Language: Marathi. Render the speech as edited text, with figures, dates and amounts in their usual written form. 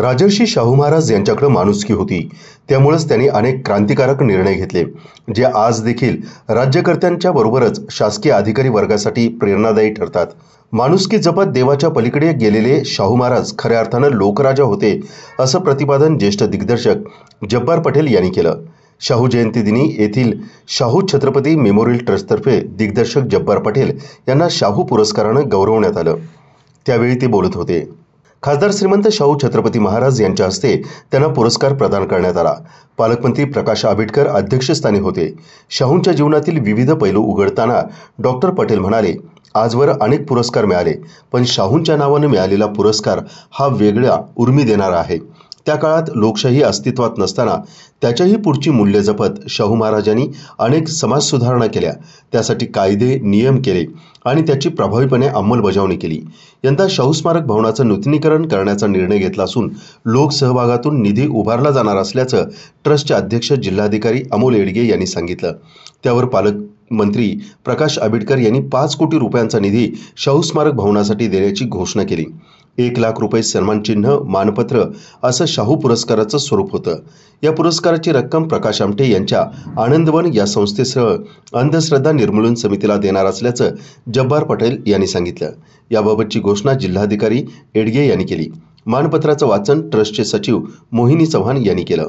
राजर्षी शाहू महाराज यांच्याकडे माणुसकी होती. त्यामुळेच त्यांनी अनेक क्रांतिकारक निर्णय घेतले, जे आज देखील राज्यकर्त्यांच्या बरोबरच शासकीय अधिकारी वर्गासाठी प्रेरणादायी ठरतात. माणुसकी जपत देवाच्या पलीकडे गेलेले शाहू महाराज खऱ्या अर्थानं लोकराजा होते, असं प्रतिपादन ज्येष्ठ दिग्दर्शक जब्बार पटेल यांनी केलं. शाहू जयंती दिनी येथील शाहू छत्रपती मेमोरियल ट्रस्टतर्फे दिग्दर्शक जब्बार पटेल यांना शाहू पुरस्कारानं गौरवण्यात आलं. त्यावेळी ते बोलत होते. खासदार श्रीमंत शाहू छत्रपती महाराज यांच्या हस्ते त्यांना पुरस्कार प्रदान करण्यात आला. पालकमंत्री प्रकाश आंबेडकर अध्यक्षस्थानी होते. शाहूंच्या जीवनातील विविध पैलू उघडताना डॉक्टर पटेल म्हणाले, आजवर अनेक पुरस्कार मिळाले, पण शाहूंच्या नावाने मिळालेला पुरस्कार हा वेगळा उर्मी देणारा आहे. त्या काळात लोकशाही अस्तित्वात नसताना त्याच्याही पुढची मूल्य जपत शाहू महाराजांनी अनेक समाज सुधारणा केल्या. त्यासाठी कायदे नियम केले आणि त्याची प्रभावीपणे अंमलबजावणी केली. यंदा शाहू स्मारक भवनाचं नूतनीकरण करण्याचा निर्णय घेतला असून लोकसहभागातून निधी उभारला जाणार असल्याचं ट्रस्टचे अध्यक्ष जिल्हाधिकारी अमोल येडगे यांनी सांगितलं. त्यावर पालकमंत्री प्रकाश आंबेडकर यांनी 5 कोटी रुपयांचा निधी शाहू स्मारक भवनासाठी देण्याची घोषणा केली. 1 लाख रुपये सन्मानचिन्ह, मानपत्र असं शाहू पुरस्काराचं स्वरूप होतं. या पुरस्काराची रक्कम प्रकाश आमटे यांच्या आनंदवन या संस्थेसह अंधश्रद्धा निर्मूलन समितीला देणार असल्याचं जब्बार पटेल यांनी सांगितलं. याबाबतची घोषणा जिल्हाधिकारी येडगे यांनी केली. मानपत्राचं वाचन ट्रस्टचे सचिव मोहिनी चव्हाण यांनी केलं.